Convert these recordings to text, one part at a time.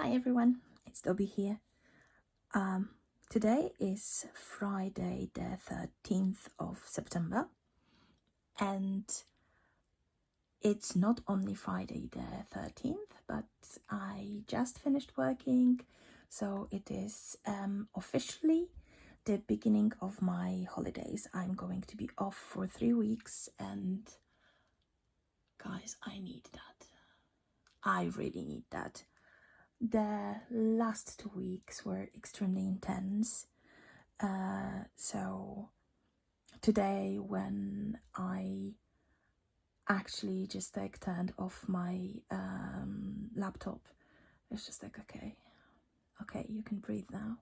Hi everyone, it's Dobby here. Today is Friday the 13th of September, and it's not only Friday the 13th, but I just finished working, so it is officially the beginning of my holidays. I'm going to be off for 3 weeks, and guys, I need that. I really need that. The last 2 weeks were extremely intense. So today, when I actually just turned off my laptop, it's just like, okay, you can breathe now.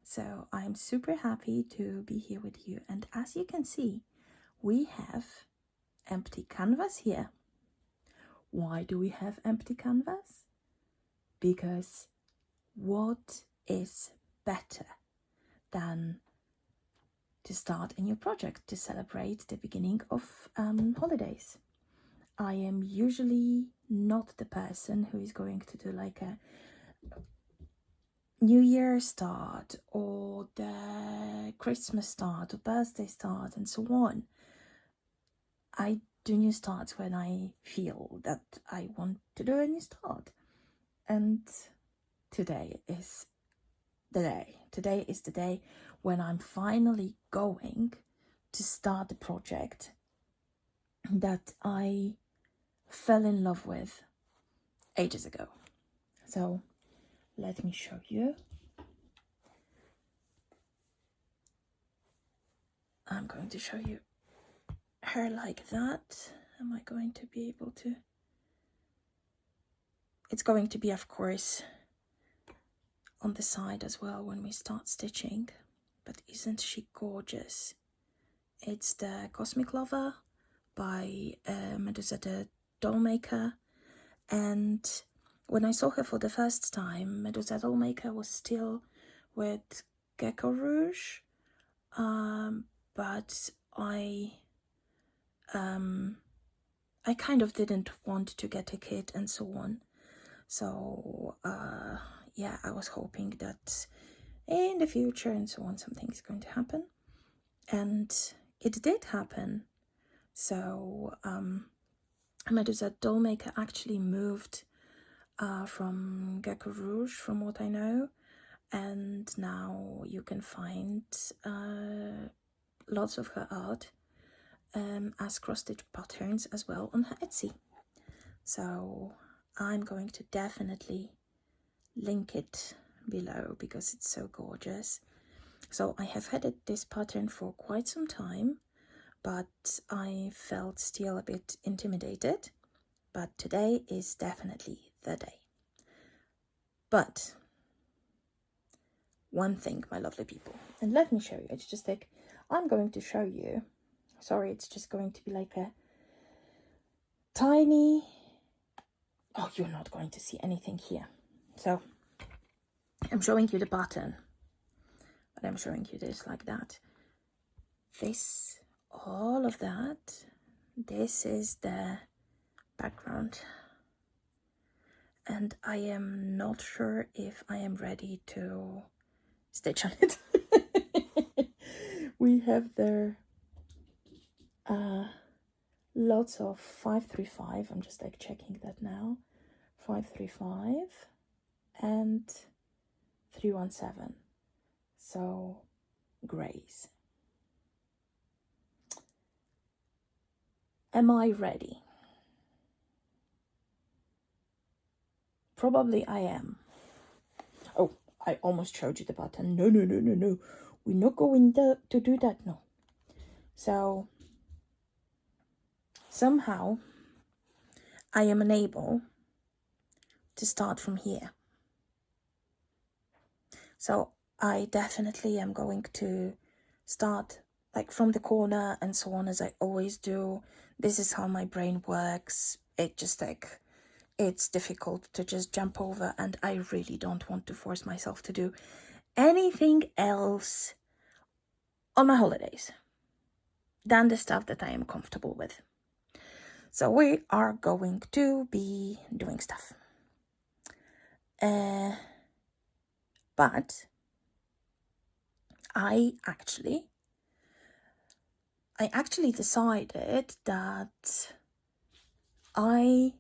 So I'm super happy to be here with you. And as you can see, we have empty canvas here. Why do we have empty canvas? Because what is better than to start a new project to celebrate the beginning of holidays? I am usually not the person who is going to do like a New Year start or the Christmas start or birthday start and so on. I do new starts when I feel that I want to do a new start. And today is the day. Today is the day when I'm finally going to start the project that I fell in love with ages ago. So let me show you. I'm going to show you her like that. Am I going to be able to? It's going to be, of course, on the side as well when we start stitching. But isn't she gorgeous? It's the Cosmic Lover by Medusa the Dollmaker. And when I saw her for the first time, Medusa Dollmaker was still with Gecko Rouge, but I kind of didn't want to get a kit and so on. So yeah, I was hoping that in the future and so on something is going to happen, and it did happen. So Medusa Dollmaker actually moved from Gecko Rouge, from what I know, and now you can find lots of her art as cross-stitch patterns as well on her Etsy. So I'm going to definitely link it below because it's so gorgeous. So I have had this pattern for quite some time, but I felt still a bit intimidated. But today is definitely the day. But one thing, my lovely people, and let me show you. It's just like, I'm going to show you. Sorry, it's just going to be like a tiny... Oh, you're not going to see anything here. So I'm showing you the pattern, but I'm showing you this like that. This, all of that, this is the background. And I am not sure if I am ready to stitch on it. We have there lots of 535. I'm just like checking that now. 535 and 317. So grays. Am I ready? Probably I am. Oh, I almost showed you the button. No. We're not going to do that, no. So somehow I am unable to start from here. So I definitely am going to start like from the corner and so on, as I always do. This is how my brain works. It just like, it's difficult to just jump over, and I really don't want to force myself to do anything else on my holidays than the stuff that I am comfortable with. So we are going to be doing stuff. But I actually decided that I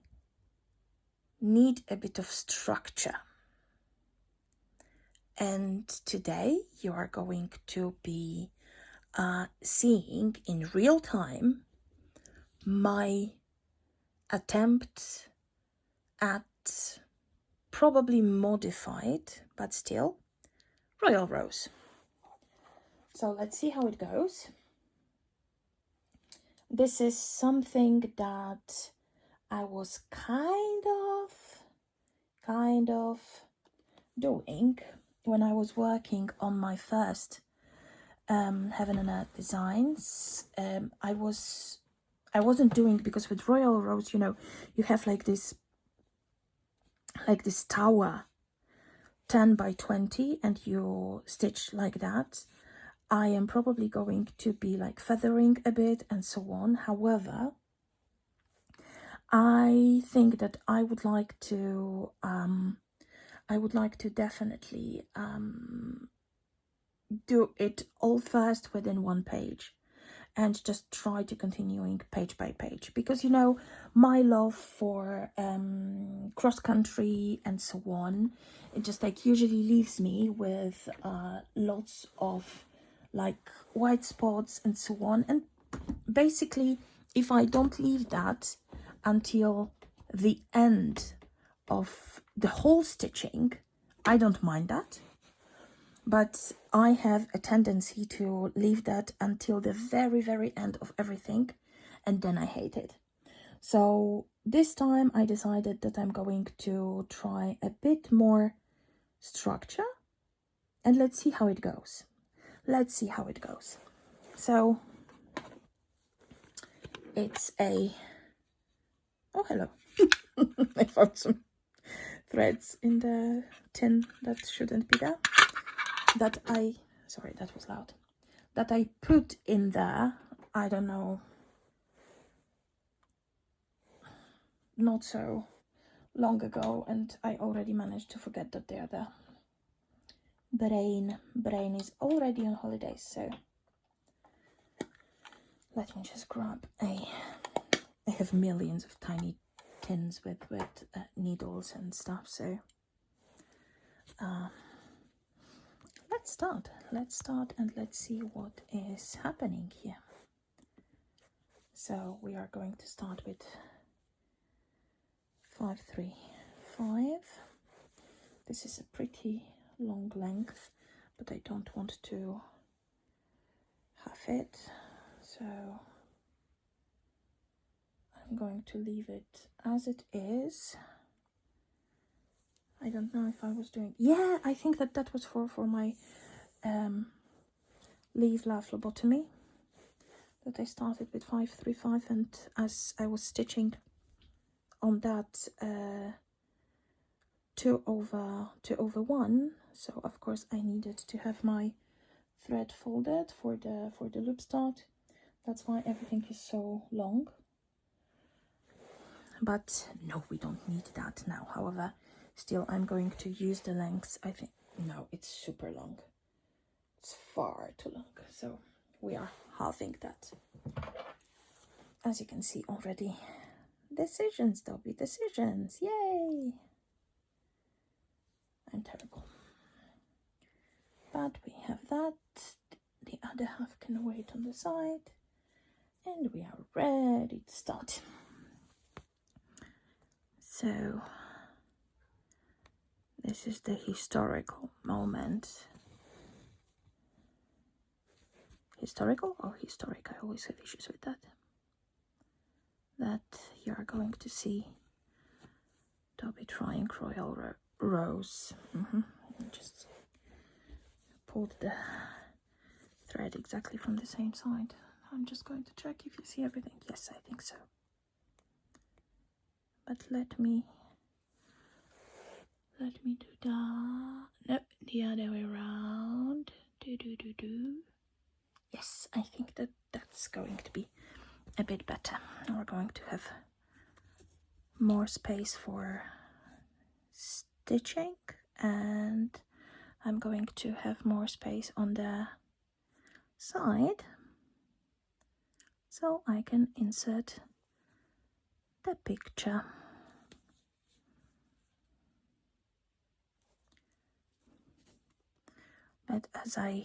need a bit of structure. And today you are going to be seeing in real time my attempt at probably modified, but still, Royal Rose. So let's see how it goes. This is something that I was kind of doing when I was working on my first Heaven and Earth designs. I wasn't doing, because with Royal Rose, you know, you have like this tower 10 by 20 and you stitch like that. I am probably going to be like feathering a bit and so on. However, I think that I would like to definitely do it all first within one page and just try to continuing page by page, because you know my love for cross country and so on, it just like usually leaves me with lots of like white spots and so on. And basically, if I don't leave that until the end of the whole stitching, I don't mind that. But I have a tendency to leave that until the very, very end of everything, and then I hate it. So this time I decided that I'm going to try a bit more structure, and let's see how it goes. So it's a... Oh, hello. I found some threads in the tin that shouldn't be there. Sorry, that was loud. That I put in there, I don't know, not so long ago, and I already managed to forget that they're there. Brain is already on holidays, so let me just grab I have millions of tiny tins with needles and stuff, so let's start and let's see what is happening here. So we are going to start with 535. This is a pretty long length, but I don't want to have it, so I'm going to leave it as it is. I don't know if I was doing... Yeah, I think that was for my leaf love phlebotomy, that I started with 535, and as I was stitching on that 2 over 1, so of course I needed to have my thread folded for the loop start. That's why everything is so long. But no, we don't need that now. However, still I'm going to use the lengths. I think no, it's super long. It's far too long. So we are halving that. As you can see already. Decisions, there'll be decisions. Yay! I'm terrible. But we have that. The other half can wait on the side. And we are ready to start. So, this is the historical moment. Historical or historic? I always have issues with that. That you are going to see Dobby trying Royal Rose. Just pulled the thread exactly from the same side. I'm just going to check if you see everything. Yes, I think so. But let me do that. Nope, the other way around. Do. Yes, I think that's going to be a bit better. We're going to have more space for stitching, and I'm going to have more space on the side so I can insert the picture. But as I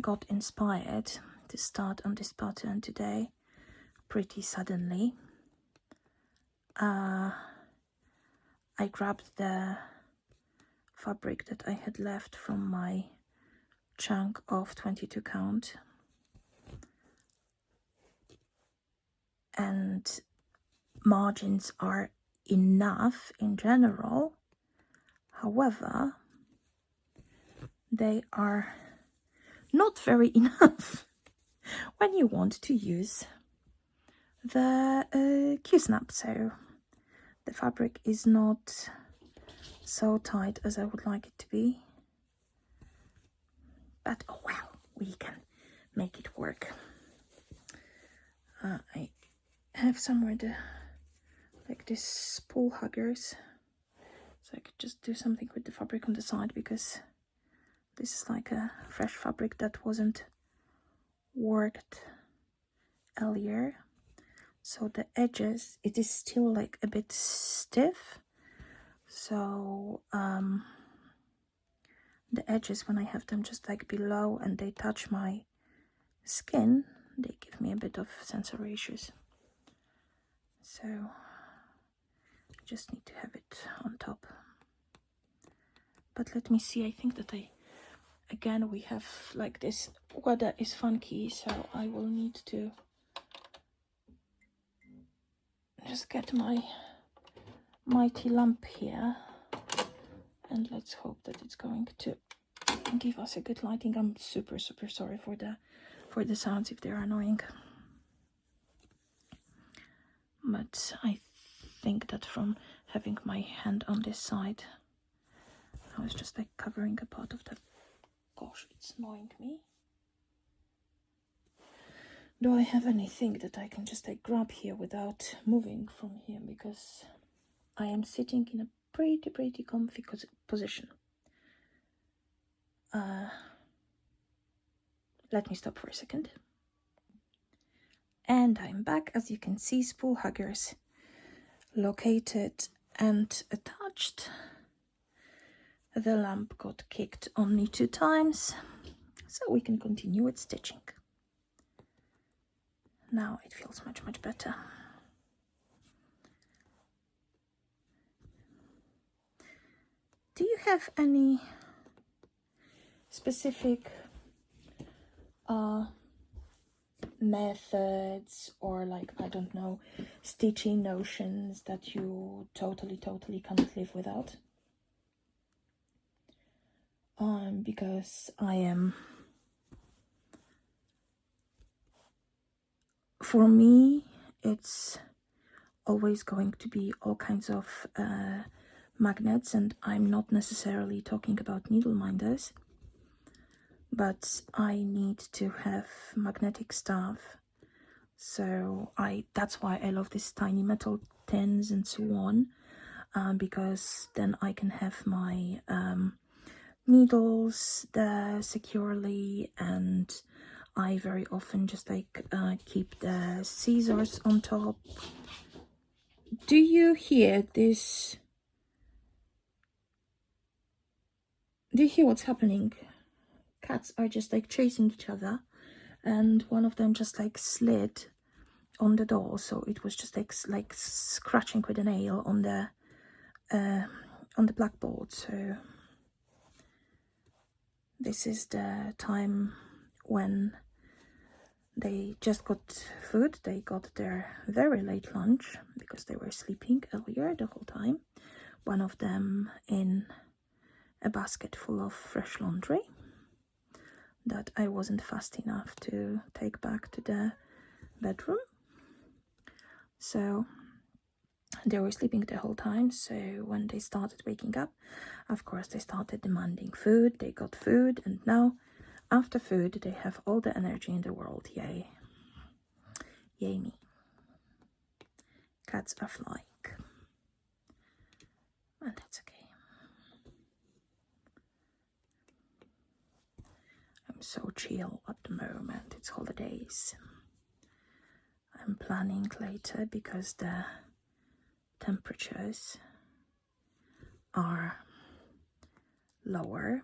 got inspired to start on this pattern today pretty suddenly, I grabbed the fabric that I had left from my chunk of 22 count, and margins are enough in general. However, they are not very enough when you want to use the Q-snap. So the fabric is not so tight as I would like it to be, but oh well, we can make it work. I have somewhere like this spool huggers, so I could just do something with the fabric on the side, because this is like a fresh fabric that wasn't worked earlier. So the edges, it is still like a bit stiff. So the edges, when I have them just like below and they touch my skin, they give me a bit of sensory issues. So I just need to have it on top. But let me see, I think that again, we have like this weather is funky, so I will need to just get my mighty lamp here, and let's hope that it's going to give us a good lighting. I'm super sorry for the sounds if they're annoying, but I think that from having my hand on this side, I was just like covering a part of the, gosh, it's annoying me. Do I have anything that I can just like grab here without moving from here, because I am sitting in a pretty comfy position. Let me stop for a second. And I'm back. As you can see, spool huggers located and attached. The lamp got kicked only 2 times, so we can continue with stitching. Now it feels much better. Do you have any specific methods, or like, I don't know, stitching notions that you totally cannot live without? Because I am, for me, it's always going to be all kinds of magnets, and I'm not necessarily talking about needle minders, but I need to have magnetic stuff. So that's why I love these tiny metal tins and so on, because then I can have my needles there securely, and I very often just like keep the scissors on top. Do you hear this? Do you hear what's happening? Cats are just like chasing each other, and one of them just like slid on the door, so it was just like scratching with a nail on the blackboard. So this is the time when they just got food. They got their very late lunch because they were sleeping earlier the whole time. One of them in a basket full of fresh laundry that I wasn't fast enough to take back to the bedroom. So they were sleeping the whole time. So when they started waking up, of course, they started demanding food. They got food, and now after food, they have all the energy in the world. Yay. Yay me. Cats are flying. And that's okay. so chill at the moment. It's holidays. I'm planning later because the temperatures are lower.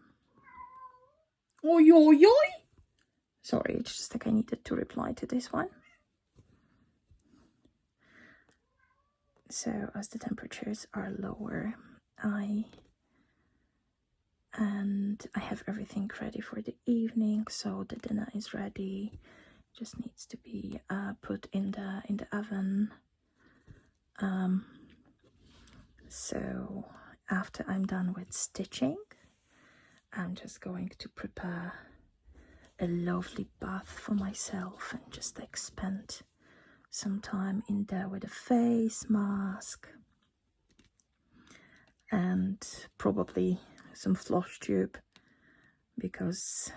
Oi, oi, oi! Sorry, it's just like I needed to reply to this one. So as the temperatures are lower, I have everything ready for the evening. So the dinner is ready. Just needs to be put in the oven. So after I'm done with stitching, I'm just going to prepare a lovely bath for myself and just like spend some time in there with a face mask and probably some floss tube, because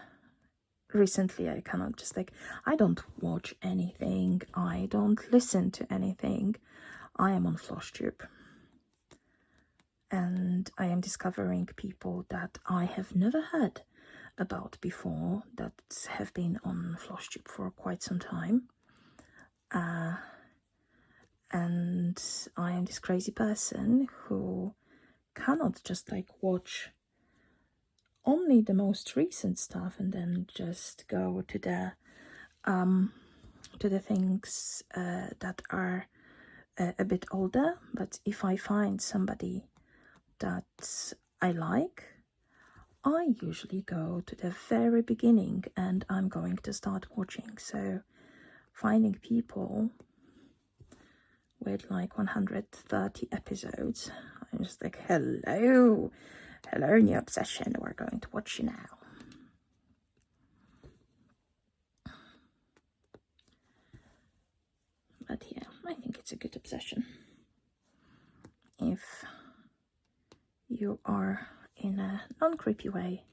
recently I cannot just like, I don't watch anything, I don't listen to anything, I am on floss tube. And I am discovering people that I have never heard about before that have been on floss tube for quite some time. And I am this crazy person who cannot just like watch only the most recent stuff and then just go to the things that are a bit older. But if I find somebody that I like, I usually go to the very beginning and I'm going to start watching. So finding people with like 130 episodes, I'm just like, hello, new obsession, we're going to watch you now. But yeah, I think it's a good obsession. If you are in a non-creepy way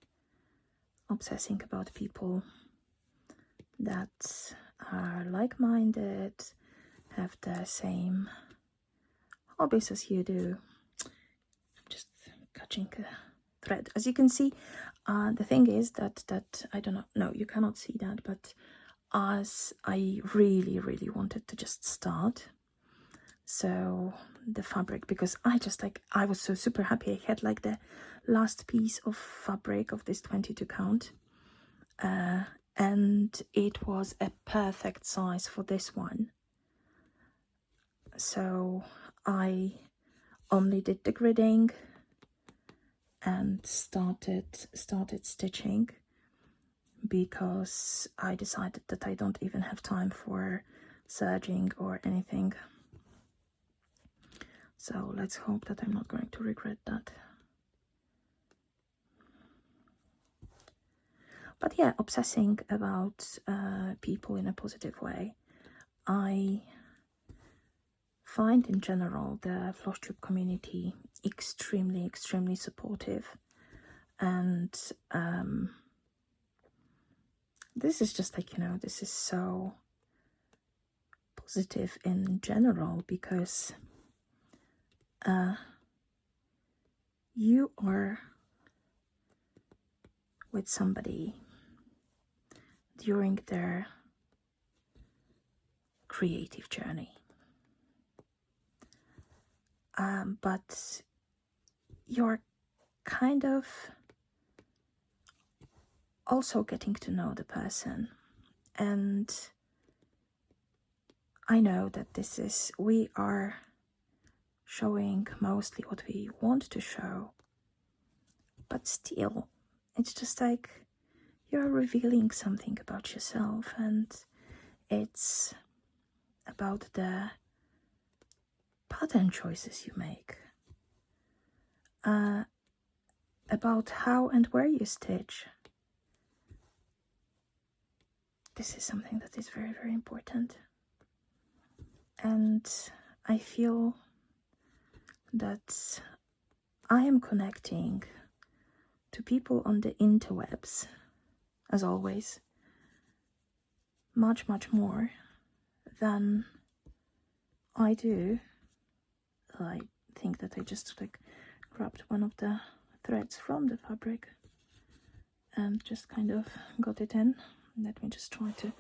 obsessing about people that are like-minded, have the same hobbies as you do. I'm just catching a thread. As you can see, the thing is that I don't know, no, you cannot see that, but as I really wanted to just start, so the fabric, because I was so super happy I had like the last piece of fabric of this 22 count, and it was a perfect size for this one. So I only did the gridding and started stitching, because I decided that I don't even have time for serging or anything. So let's hope that I'm not going to regret that. But yeah, obsessing about people in a positive way. I find in general the floss tube community extremely supportive, and this is just like, you know, this is so positive in general, because you are with somebody during their creative journey, but you're kind of also getting to know the person. And I know that we are showing mostly what we want to show, but still, it's just like you're revealing something about yourself, and it's about the pattern choices you make, about how and where you stitch. This is something that is very important, and I feel that I am connecting to people on the interwebs, as always, much more than I do. I think that I just like grabbed one of the threads from the fabric. and just kind of got it in. Let me just try to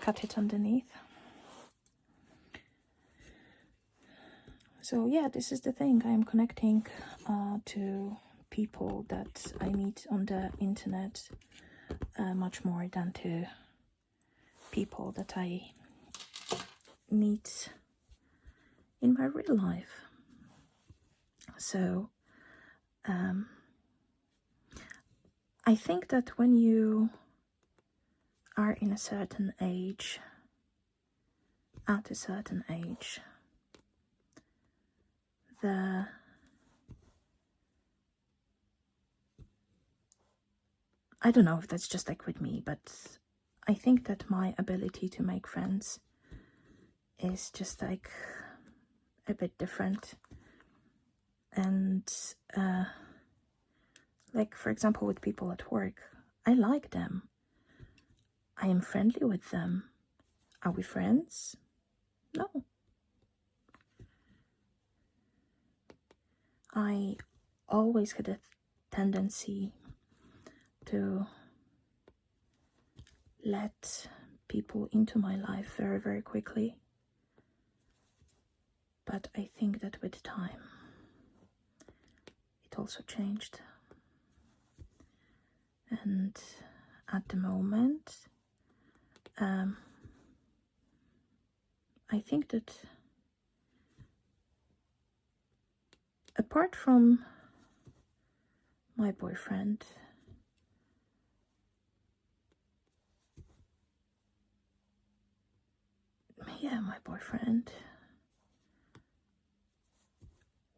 cut it underneath. So yeah, this is the thing. I am connecting to people that I meet on the internet much more than to people that I meet in my real life. So I think that when you are in a certain age, at a certain age, I don't know if that's just like with me, but I think that my ability to make friends is just like a bit different. And like, for example, with people at work, I like them. I am friendly with them. Are we friends? No. I always had a tendency to let people into my life very, very quickly. But I think that with time, it also changed. And at the moment, I think that apart from my boyfriend,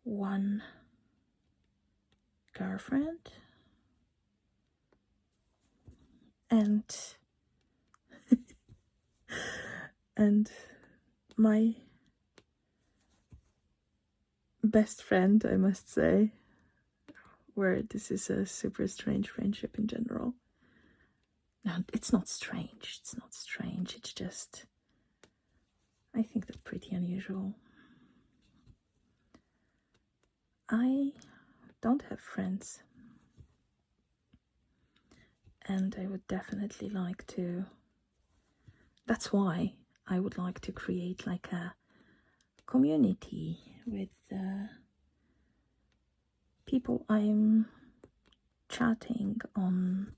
one girlfriend, and and my best friend, I must say, where this is a super strange friendship in general. No, it's not strange. It's just, I think that's pretty unusual. I don't have friends. And I would definitely like to. That's why I would like to create like a community with people I'm chatting on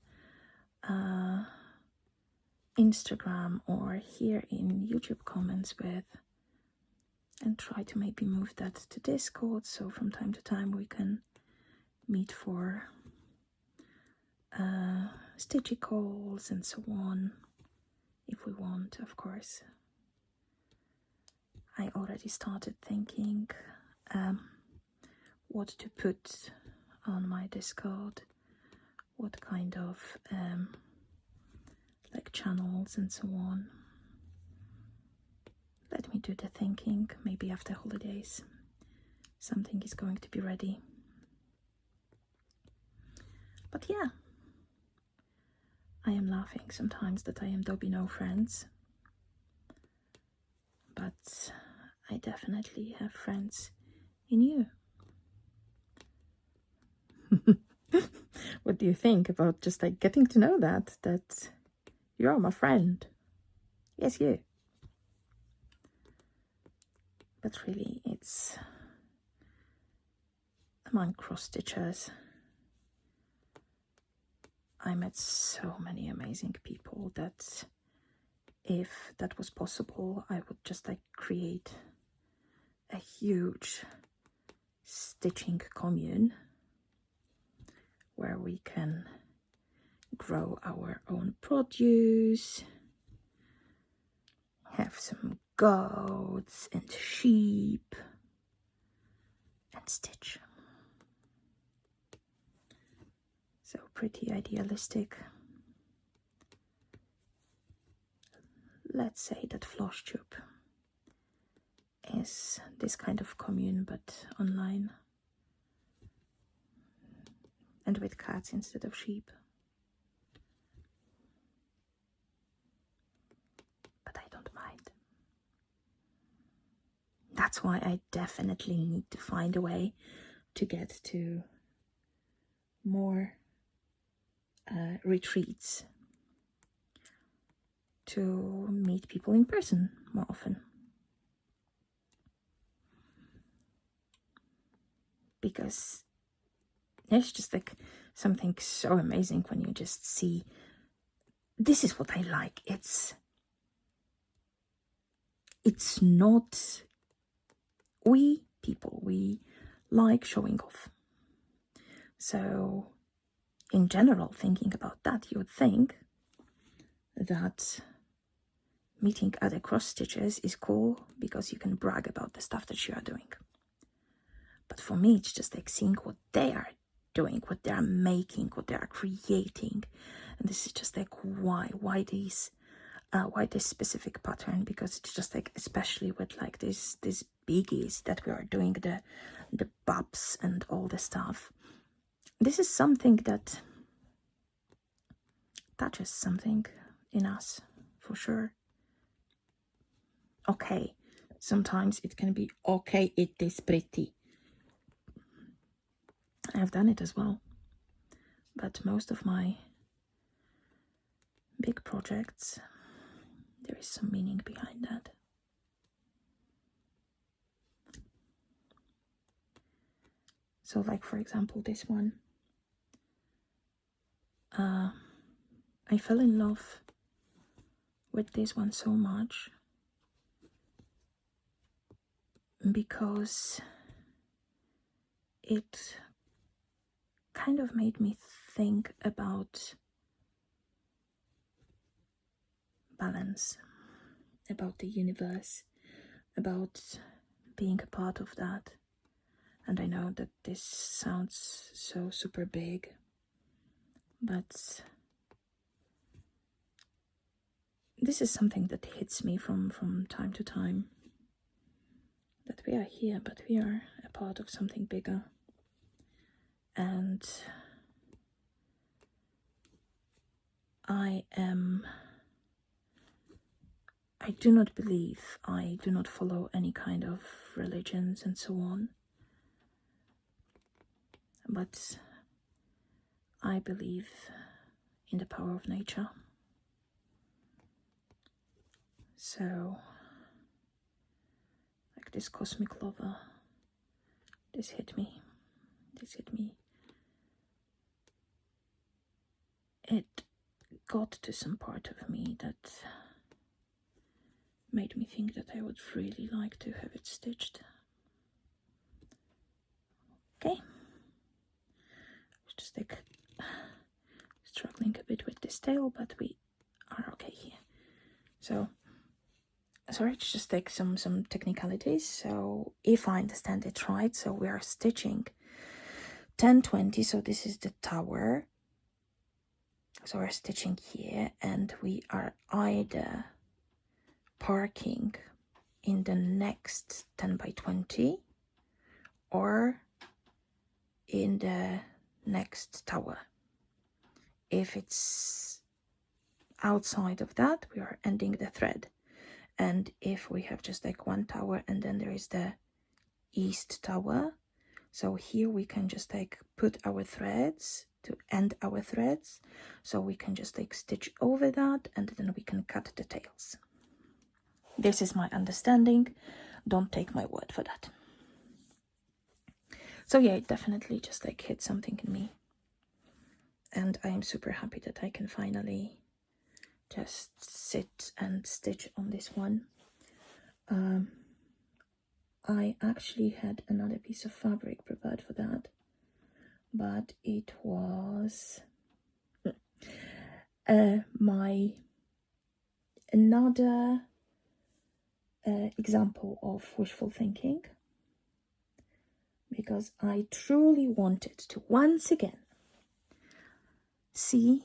Instagram or here in YouTube comments with, and try to maybe move that to Discord, so from time to time we can meet for stitchy calls and so on, if we want, of course. I already started thinking what to put on my Discord, what kind of like channels and so on. Let me do the thinking. Maybe after holidays something is going to be ready. But yeah, I am laughing sometimes that I am Dobby no friends, but I definitely have friends in you. What do you think about just like getting to know that you're my friend? Yes, you. But really, it's among cross stitchers. I met so many amazing people that if that was possible, I would just like create a huge stitching commune where we can grow our own produce, have some goats and sheep, and stitch. So pretty idealistic. Let's say that FlossTube is this kind of commune, but online, and with cats instead of sheep. But I don't mind. That's why I definitely need to find a way to get to more retreats to meet people in person more often. Because it's just like something so amazing when you just see, this is what I like. It's not, we people, we like showing off. So in general, thinking about that, you would think that meeting other cross stitches is cool because you can brag about the stuff that you are doing. But for me, it's just like seeing what they are doing, what they are making, what they are creating. And this is just like, why this specific pattern? Because it's just like, especially with like these biggies that we are doing, the bubs and all the stuff. This is something that touches something in us, for sure. Okay, sometimes it can be okay, it is pretty. I've done it as well, but most of my big projects, there is some meaning behind that. So like, for example, this one, I fell in love with this one so much because it kind of made me think about balance, about the universe, about being a part of that. And I know that this sounds so super big, but this is something that hits me from time to time, that we are here, but we are a part of something bigger. And I do not believe, I do not follow any kind of religions and so on, but I believe in the power of nature. So, like this cosmic lover, this hit me. It got to some part of me that made me think that I would really like to have it stitched. Okay. It's just like struggling a bit with this tail, but we are okay here. So, sorry, it's just like some technicalities. So, if I understand it right, so we are stitching 10-20, so this is the tower. So we're stitching here, and we are either parking in the next 10-by-20 or in the next tower. If it's outside of that, we are ending the thread. And if we have just like one tower and then there is the east tower, so here we can just like put our threads to end our threads, so we can just like stitch over that and then we can cut the tails. This is my understanding, don't take my word for that. So yeah, it definitely just like hit something in me, and I am super happy that I can finally just sit and stitch on this one. I actually had another piece of fabric prepared for that, but it was another example of wishful thinking, because I truly wanted to once again see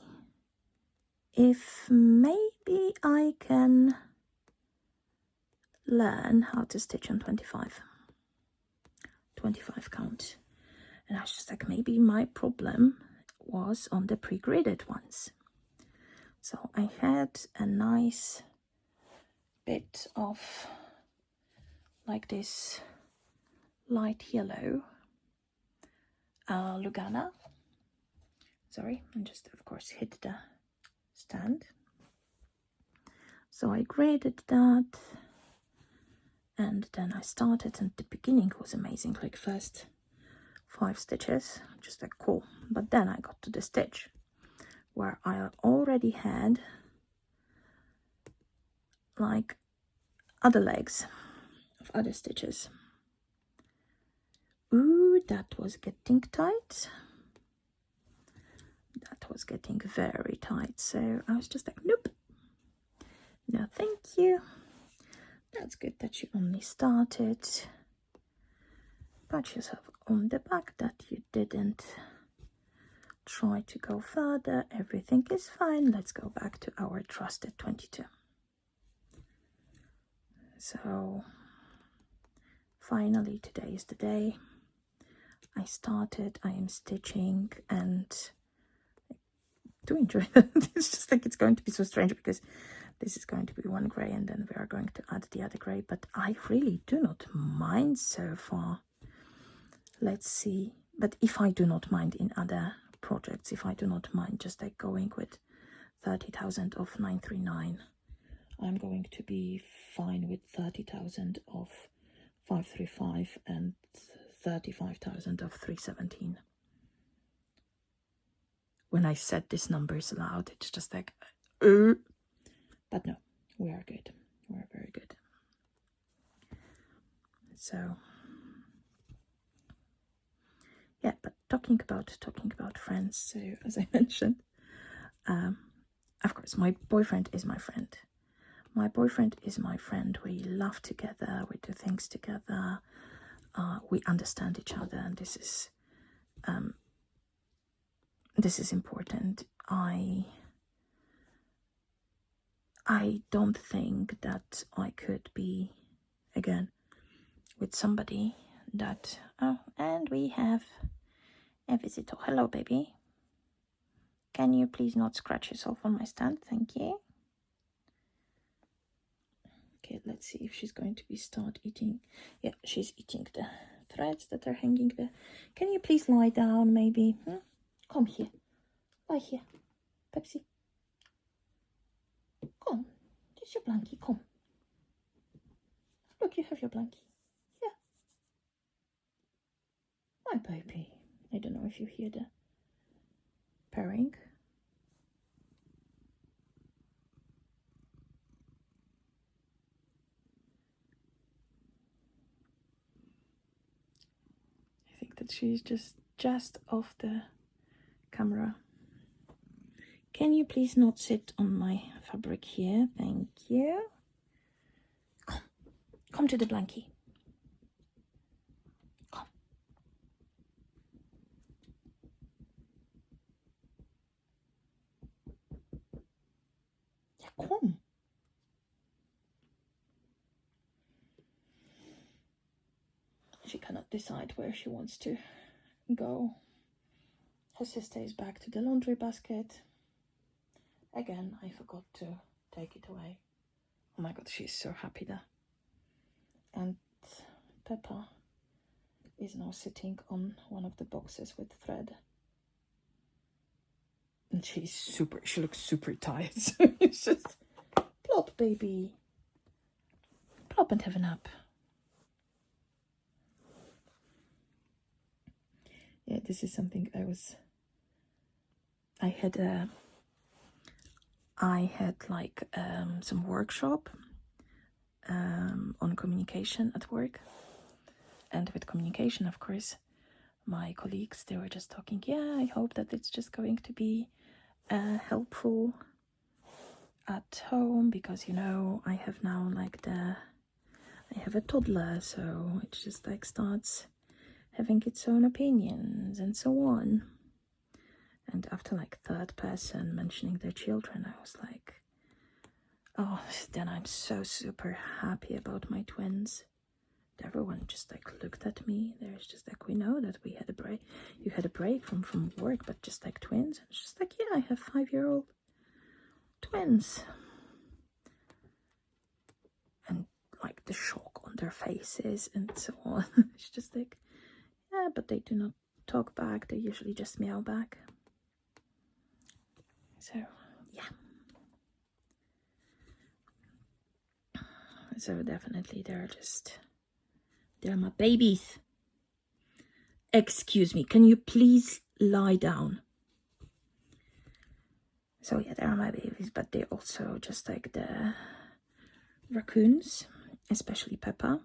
if maybe I can learn how to stitch on 25 count. And I was just like, maybe my problem was on the pre-gridded ones. So I had a nice bit of like this light yellow Lugana, Sorry, and just of course hit the stand. So I graded that, and then I started, and the beginning was amazing, like first 5 stitches, just like cool. But then I got to the stitch where I already had like other legs of other stitches. Ooh, that was getting tight. That was getting very tight. So I was just like, nope, no thank you. That's good that you only started. Pat yourself on the back that you didn't try to go further. Everything is fine. Let's go back to our trusted 22. So finally today is the day. I started, I am stitching, and I do enjoy that. It's just like, it's going to be so strange because this is going to be one grey and then we are going to add the other grey, but I really do not mind so far. Let's see. But if I do not mind in other projects, if I do not mind just like going with 30,000 of 939, I'm going to be fine with 30,000 of 535 and 35,000 of 317. When I said these numbers aloud, it's just like, but no, we are good. We're very good. So yeah, but talking about friends. So as I mentioned, of course, my boyfriend is my friend. My boyfriend is my friend. We laugh together. We do things together. We understand each other, and this is important. I don't think that I could be again with somebody that. Oh, and we have a visitor. Hello, baby. Can you please not scratch yourself on my stand? Thank you. Okay, let's see if she's going to start eating. Yeah, she's eating the threads that are hanging there. Can you please lie down, maybe? Come here. Lie here. Pepsi. Come. There's your blankie. Come. Look, you have your blankie. Yeah. My baby. I don't know if you hear the purring. I think that she's just off the camera. Can you please not sit on my fabric here? Thank you. Come to the blankie. Come. Yeah, come. She cannot decide where she wants to go. Her sister is back to the laundry basket. Again, I forgot to take it away. Oh my god, she's so happy there. And Peppa is now sitting on one of the boxes with thread. And she looks super tired. So it's just, plop, baby. Plop and have a nap. Yeah, this is something I had like some workshop on communication at work. And with communication, of course, my colleagues, they were just talking, yeah, I hope that it's just going to be helpful at home, because, you know, I have now like I have a toddler, so it just like starts having its own opinions and so on. And after like third person mentioning their children, I was like, oh, then I'm so super happy about my twins. Everyone just like looked at me. There's just like, we know that we had a break. You had a break from work, but just like twins. It's just like, yeah, I have 5-year-old twins. And like the shock on their faces and so on. It's just like, yeah, but they do not talk back. They usually just meow back. So, yeah. So definitely they're my babies. Excuse me, can you please lie down? So yeah, they're my babies, but they're also just like the raccoons, especially Peppa.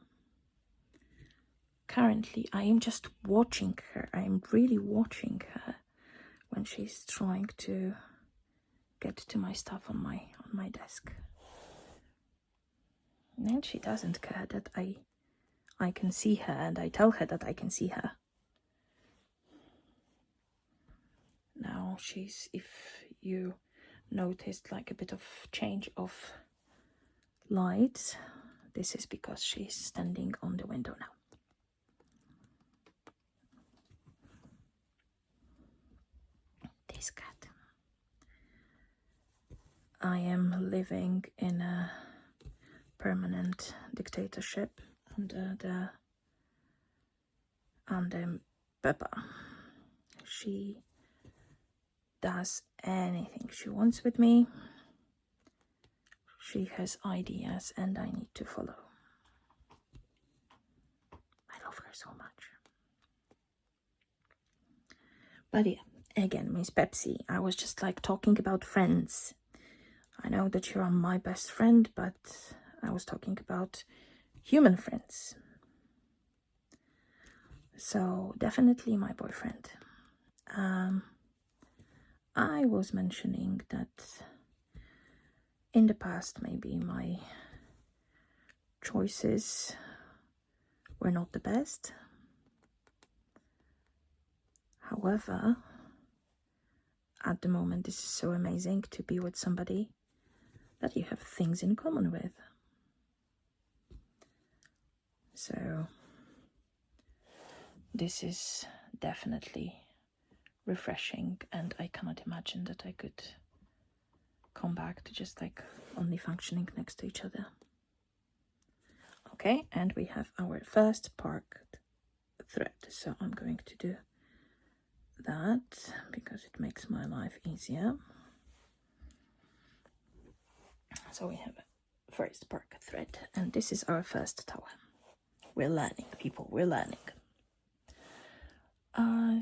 Currently, I am just watching her. I am really watching her when she's trying to get to my stuff on my desk. And she doesn't care that I can see her, and I tell her that I can see her. Now if you noticed like a bit of change of light, this is because she's standing on the window now. This cat. I am living in a permanent dictatorship under Peppa. She does anything she wants with me. She has ideas and I need to follow. I love her so much. But yeah, again, Miss Pepsi, I was just like talking about friends. I know that you're my best friend, but I was talking about human friends. So definitely my boyfriend. I was mentioning that in the past maybe my choices were not the best. However, at the moment this is so amazing to be with somebody that you have things in common with. So this is definitely refreshing, and I cannot imagine that I could come back to just like only functioning next to each other. Okay, and we have our first parked thread, so I'm going to do that because it makes my life easier. So we have a first parked thread, and this is our first tower. We're learning, people, we're learning.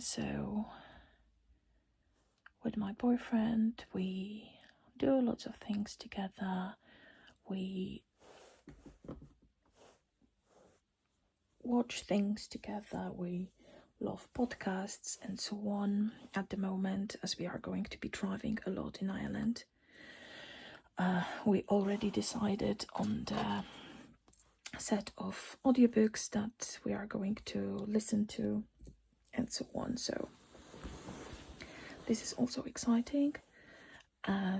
So with my boyfriend, we do lots of things together. We watch things together. We love podcasts and so on. At the moment, as we are going to be driving a lot in Ireland, we already decided on the set of audiobooks that we are going to listen to and so on. So this is also exciting.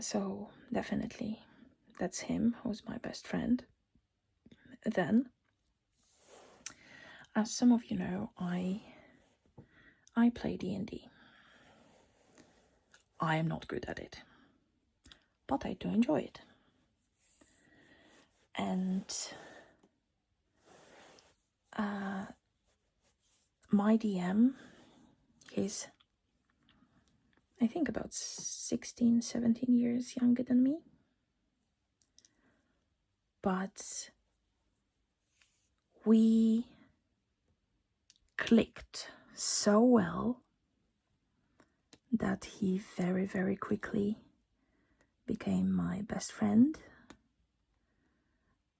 So definitely that's him who's my best friend. Then, as some of you know, I play D&D. I am not good at it, but I do enjoy it. And my DM is, I think, about 16, 17 years younger than me. But we clicked so well that he very, very quickly became my best friend.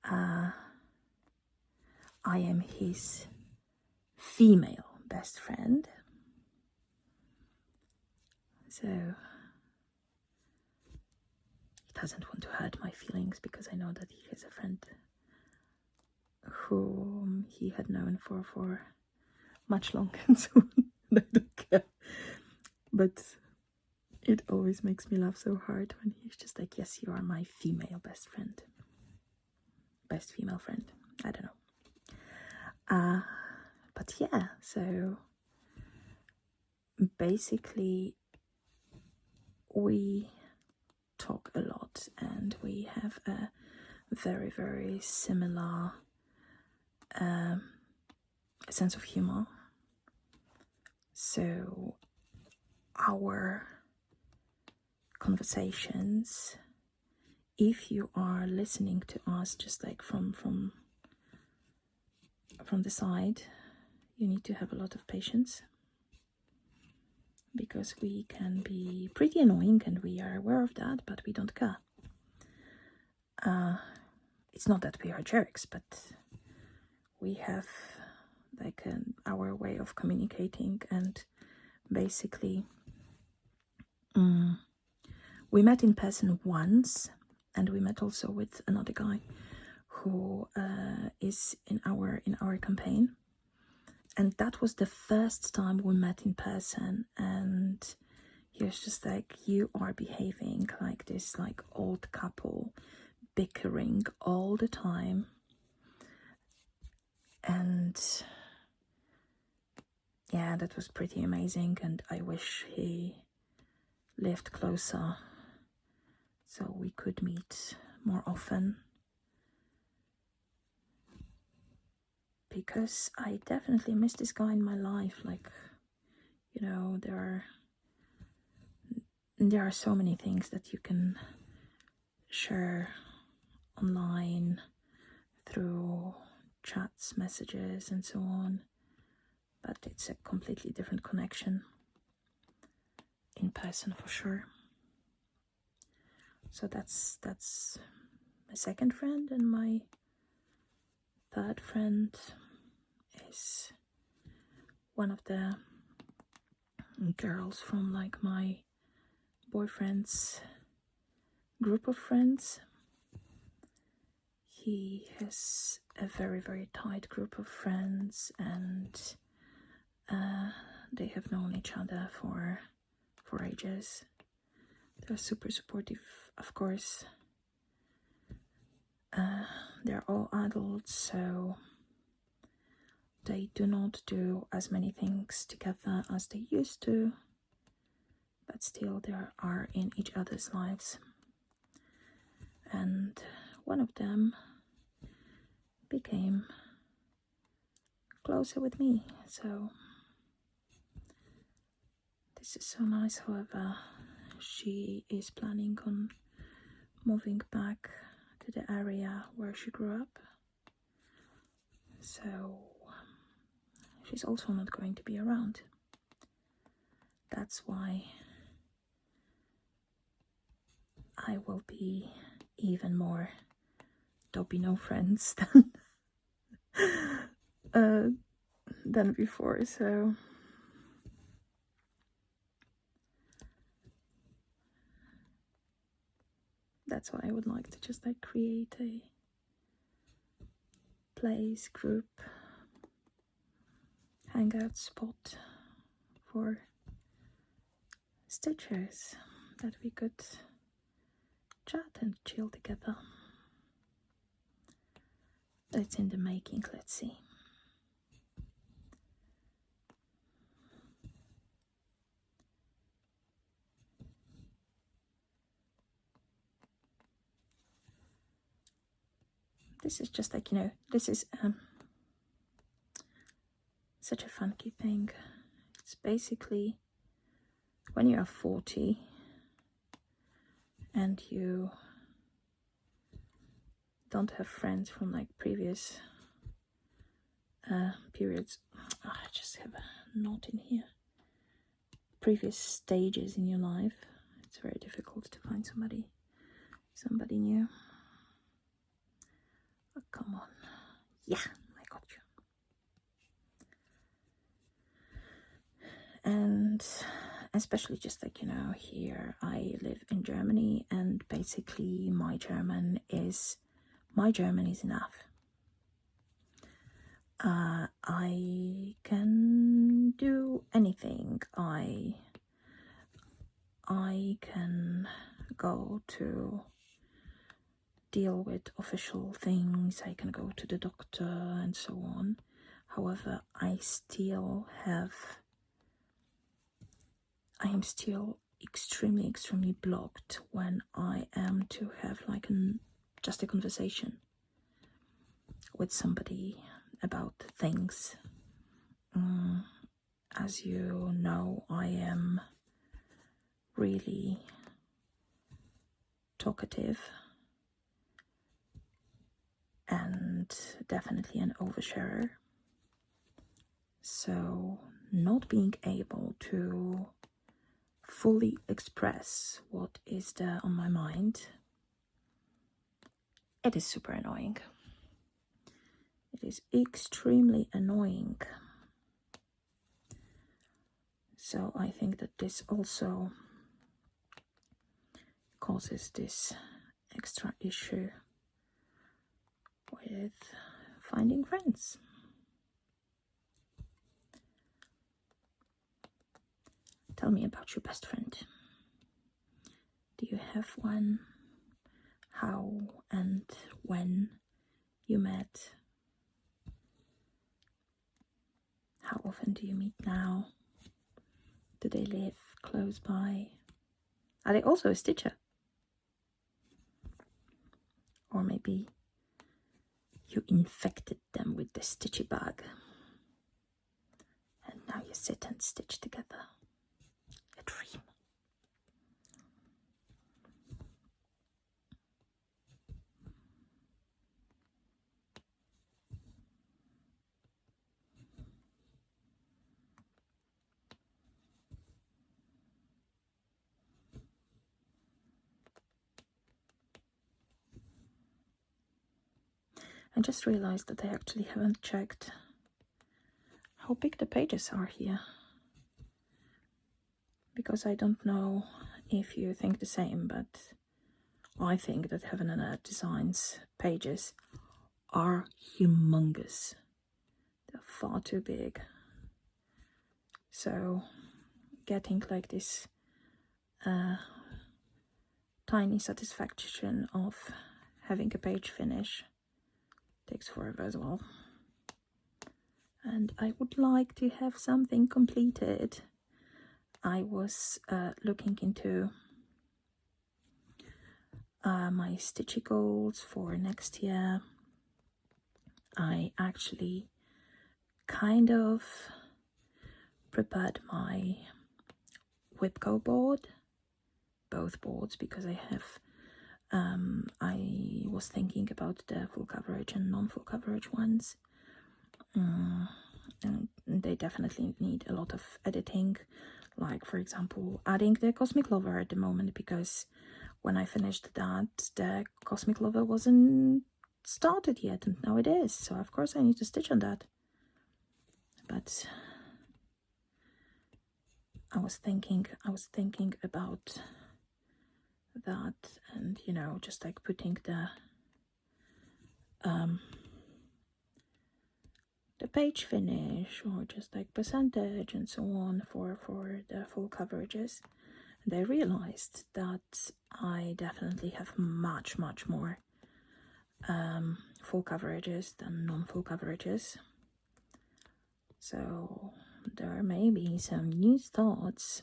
I am his female best friend. So he doesn't want to hurt my feelings because I know that he has a friend whom he had known for much longer and so on. I don't care. But it always makes me laugh so hard when he's just like, yes, you are my female best friend. Best female friend. I don't know. But yeah, so basically we talk a lot and we have a very, very similar sense of humor. So our conversations, if you are listening to us just like from the side, you need to have a lot of patience, because we can be pretty annoying and we are aware of that, but we don't care. It's not that we are jerks, but we have like our way of communicating. And basically we met in person once, and we met also with another guy who is in our campaign, and that was the first time we met in person. And he was just like, you are behaving like this like old couple, bickering all the time. And yeah, that was pretty amazing, and I wish he lived closer so we could meet more often, because I definitely miss this guy in my life. Like, you know, there are so many things that you can share online through chats, messages, and so on, but it's a completely different connection in person for sure. So that's my second friend, and my third friend is one of the girls from like my boyfriend's group of friends. He has a very, very tight group of friends, and they have known each other for ages. They're super supportive, of course. They're all adults, so they do not do as many things together as they used to, but still they are in each other's lives. And one of them became closer with me, so this is so nice. However, she is planning on moving back to the area where she grew up, so she's also not going to be around. That's why I will be even more Dobby no friends than before. So that's why I would like to just like create a place, group, hangout spot for stitchers that we could chat and chill together. It's in the making, let's see. This is just like, you know, this is such a funky thing. It's basically when you are 40 and you don't have friends from like previous periods. Oh, I just have a knot in here. Previous stages in your life. It's very difficult to find somebody new. Oh, come on. Yeah, I got you. And especially just like, you know, here I live in Germany, and basically my German is enough. I can do anything. I can go to deal with official things. I can go to the doctor and so on. However, I am still extremely blocked when I am to have like just a conversation with somebody about things. As you know, I am really talkative and definitely an oversharer. So not being able to fully express what is there on my mind, it is super annoying. It is extremely annoying. So I think that this also causes this extra issue with finding friends. Tell me about your best friend. Do you have one? How and when you met? How often do you meet now? Do they live close by? Are they also a stitcher? Or maybe you infected them with the stitchy bug and now you sit and stitch together. A dream. I just realized that I actually haven't checked how big the pages are here, because I don't know if you think the same, but I think that Heaven and Earth Designs pages are humongous. They're far too big. So getting like this tiny satisfaction of having a page finish takes forever as well. And I would like to have something completed. I was looking into my stitchy goals for next year. I actually kind of prepared my Whipco board, both boards, because I have I was thinking about the full coverage and non-full coverage ones, and they definitely need a lot of editing, like for example adding the Cosmic Lover at the moment, because when I finished that, the Cosmic Lover wasn't started yet, and now it is, so of course I need to stitch on that. But I was thinking about that, and you know, just like putting the page finish or just like percentage and so on for the full coverages. And I realized that I definitely have much more full coverages than non-full coverages. So there may be some new thoughts.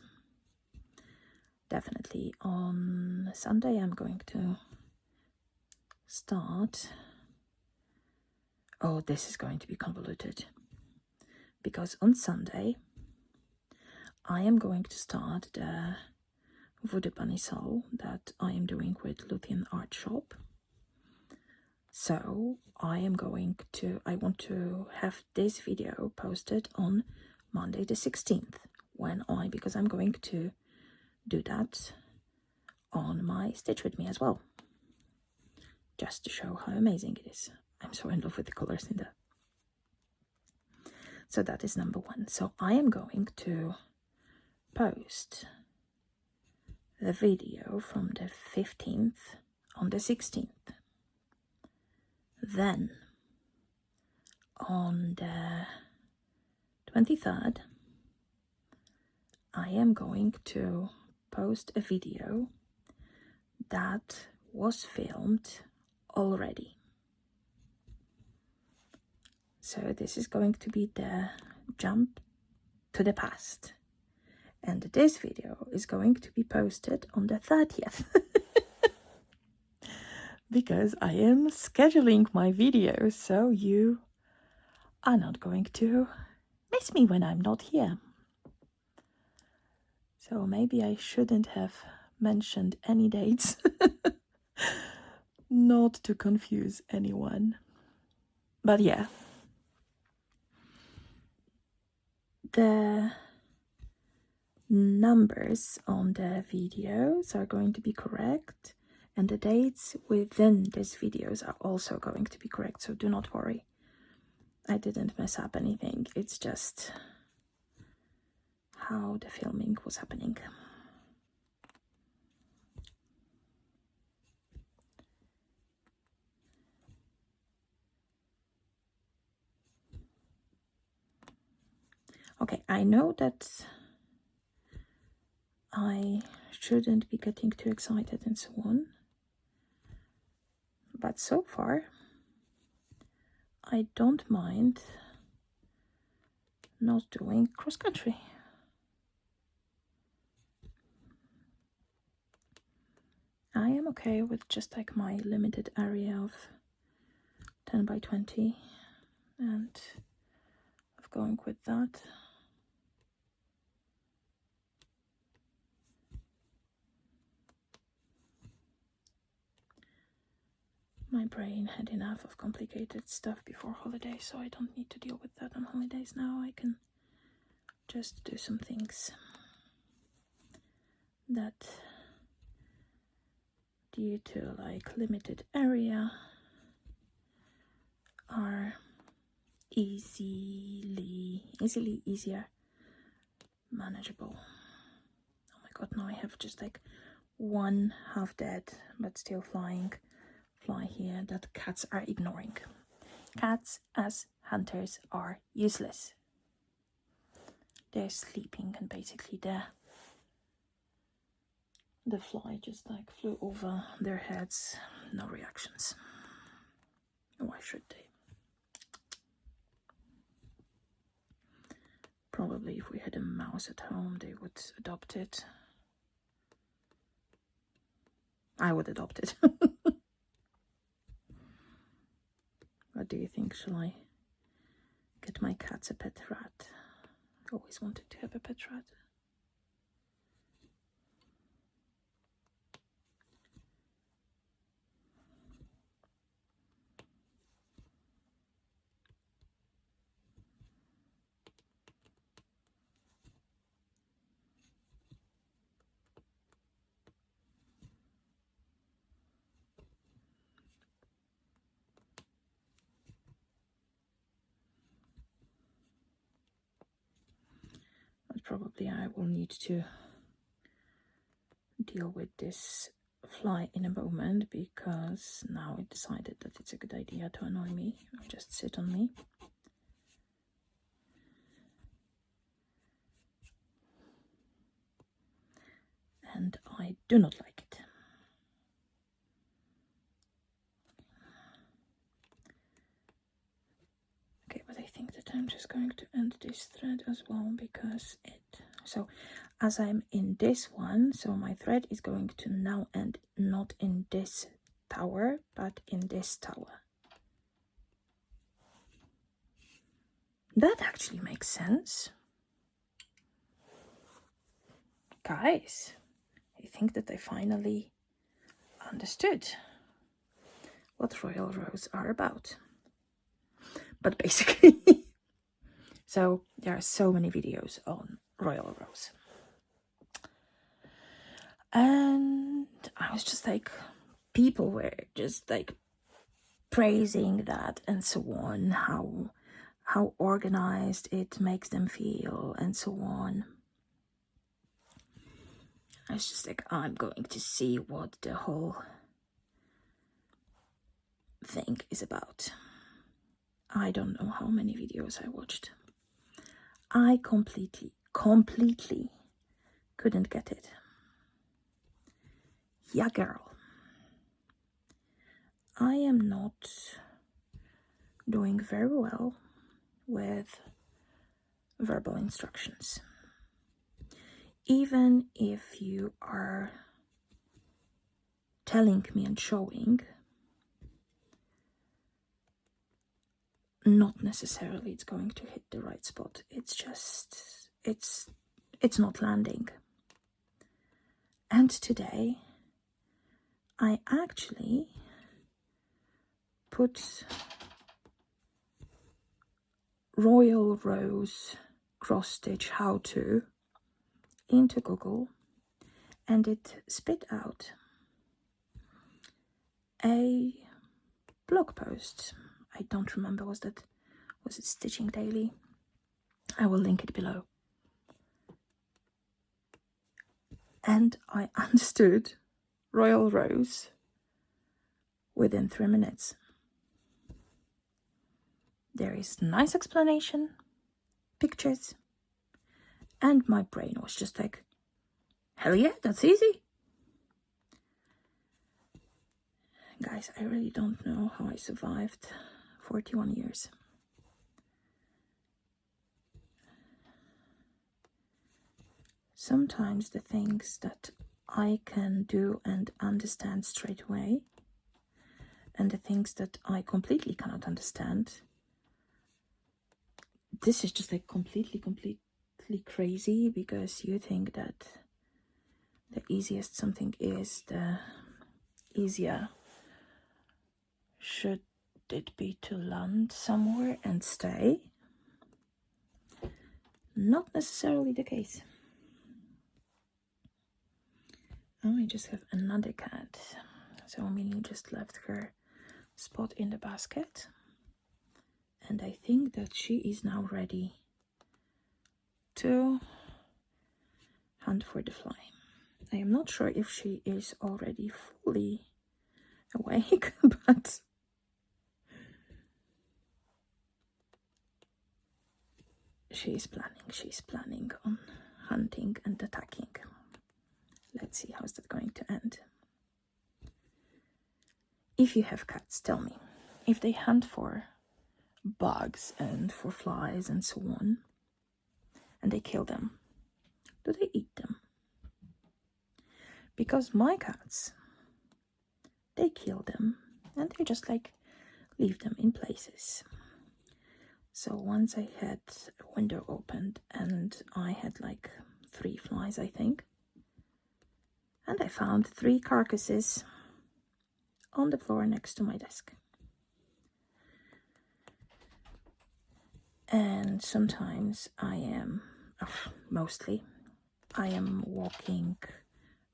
Definitely on Sunday I'm going to start. Oh, this is going to be convoluted, because on Sunday I am going to start the Voodoo Bunny Soul that I am doing with Luthien Art Shop. So I want to have this video posted on Monday the 16th, because I'm going to do that on my Stitch With Me as well, just to show how amazing it is. I'm so in love with the colors in there. So that is number one. So I am going to post the video from the 15th on the 16th. Then on the 23rd, I am going to post a video that was filmed already. So this is going to be the jump to the past. And this video is going to be posted on the 30th. Because I am scheduling my videos so you are not going to miss me when I'm not here. So maybe I shouldn't have mentioned any dates. Not to confuse anyone. But yeah, the numbers on the videos are going to be correct, and the dates within these videos are also going to be correct, so do not worry. I didn't mess up anything, it's just how the filming was happening. Okay, I know that I shouldn't be getting too excited and so on, but so far I don't mind not doing cross country. I am okay with just like my limited area of 10 by 20 and of going with that. My brain had enough of complicated stuff before holidays, so I don't need to deal with that on holidays now. I can just do some things that, due to like limited area, are easier manageable. Oh my god, now I have just like one half dead but still fly here that cats are ignoring. Cats as hunters are useless. They're sleeping and basically the fly just like flew over their heads. No reactions. Why should they? Probably if we had a mouse at home, they would adopt it. I would adopt it. What do you think? Shall I get my cats a pet rat? I always wanted to have a pet rat. But probably I will need to deal with this fly in a moment, because now it decided that it's a good idea to annoy me or just sit on me. And I do not like it. Okay, but I think that I'm just going to end this thread as well, because so as I'm in this one, so my thread is going to now end not in this tower, but in this tower. That actually makes sense. Guys, I think that I finally understood what royal rows are about. But basically, so there are so many videos on royal rows. And I was just like, people were just like praising that and so on, how organized it makes them feel and so on. I was just like, I'm going to see what the whole thing is about. I don't know how many videos I watched. I completely couldn't get it. Yeah, girl. I am not doing very well with verbal instructions. Even if you are telling me and showing, not necessarily it's going to hit the right spot. It's just, it's not landing. And today I actually put Royal Rose cross stitch how to into Google, and it spit out a blog post. I don't remember, was it Stitching Daily? I will link it below. And I understood Royal Rose within 3 minutes. There is nice explanation, pictures, and my brain was just like, hell yeah, that's easy. Guys, I really don't know how I survived 41 years. Sometimes the things that I can do and understand straight away, and the things that I completely cannot understand, this is just like completely crazy, because you think that the easiest something is, the easier should it be to land somewhere and stay. Not necessarily the case. Oh, I just have another cat. So Minnie just left her spot in the basket. And I think that she is now ready to hunt for the fly. I am not sure if she is already fully awake, but she's planning on hunting and attacking. Let's see how's that going to end. If you have cats, tell me, if they hunt for bugs and for flies and so on, and they kill them, do they eat them? Because my cats, they kill them and they just like leave them in places. So once I had a window opened and I had like 3 flies, I think, and I found 3 carcasses on the floor next to my desk. And sometimes mostly I am walking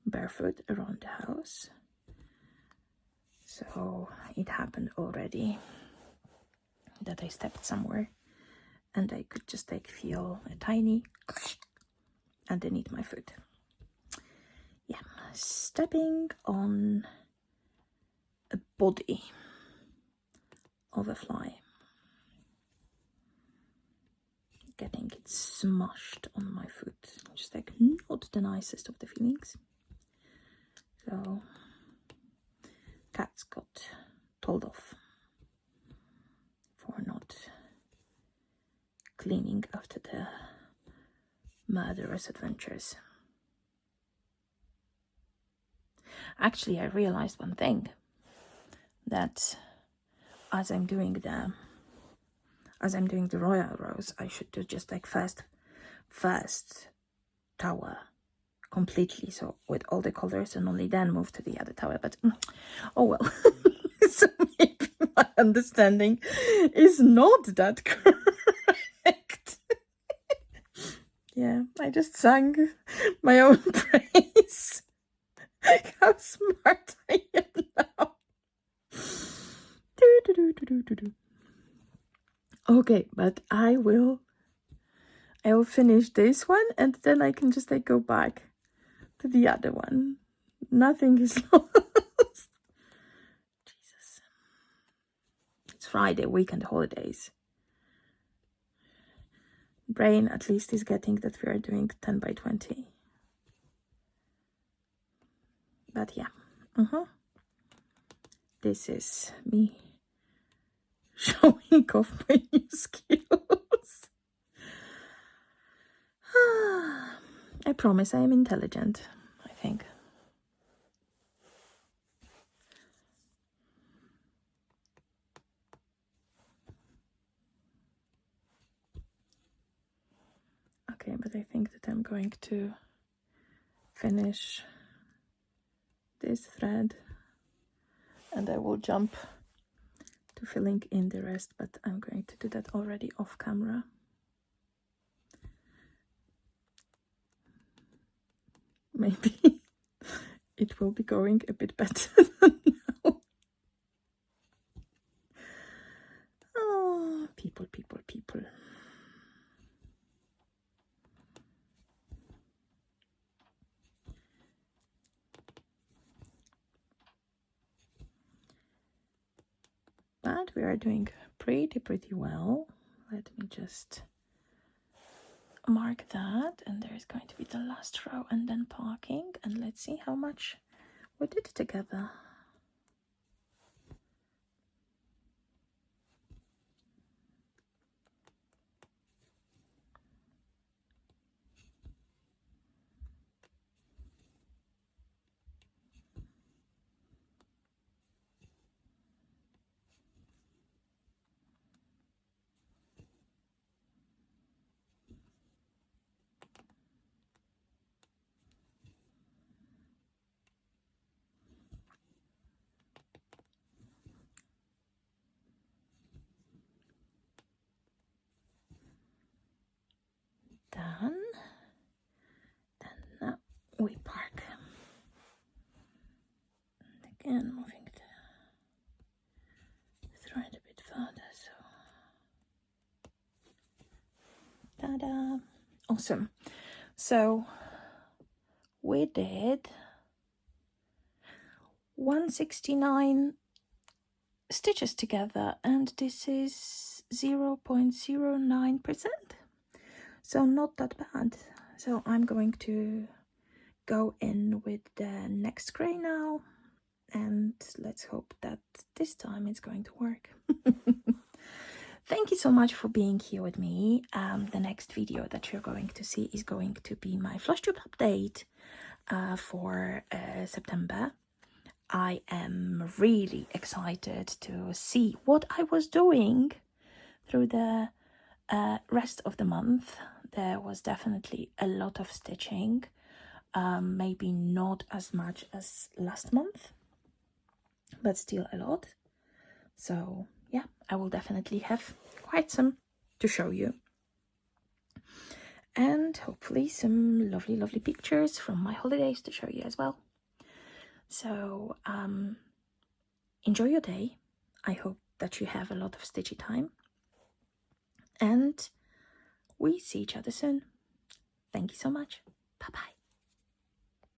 barefoot around the house. So it happened already that I stepped somewhere and I could just like feel a tiny underneath my foot. Yeah, stepping on a body of a fly, getting it smushed on my foot, just like not the nicest of the feelings. So cats got told off for not cleaning after the murderous adventures. Actually, I realized one thing, that as I'm doing the Royal Rose, I should do just like first tower completely, so with all the colors, and only then move to the other tower. But oh well. So maybe my understanding is not that correct. Yeah, I just sang my own praise. How smart I am now. Okay, but I will finish this one, and then I can just like go back to the other one. Nothing is lost. Jesus. It's Friday, weekend, holidays. Brain at least is getting that we are doing 10 by 20. But yeah. This is me showing off my new skills. I promise I am intelligent, I think. Okay, but I think that I'm going to finish this thread and I will jump to filling in the rest, but I'm going to do that already off camera. Maybe it will be going a bit better than now. Oh, people. But we are doing pretty well. Let me just mark that, and there's going to be the last row and then parking, and let's see how much we did together. Done. Then now we park. And again, moving the thread a bit further. So, ta-da! Awesome. So we did 169 stitches together, and this is 0.09%. So not that bad. So I'm going to go in with the next gray now, and let's hope that this time it's going to work. Thank you so much for being here with me. The next video that you're going to see is going to be my flush tube update for September. I am really excited to see what I was doing through the rest of the month. There was definitely a lot of stitching, maybe not as much as last month, but still a lot. So yeah, I will definitely have quite some to show you, and hopefully some lovely pictures from my holidays to show you as well. So enjoy your day. I hope that you have a lot of stitchy time, and we see each other soon. Thank you so much. Bye bye.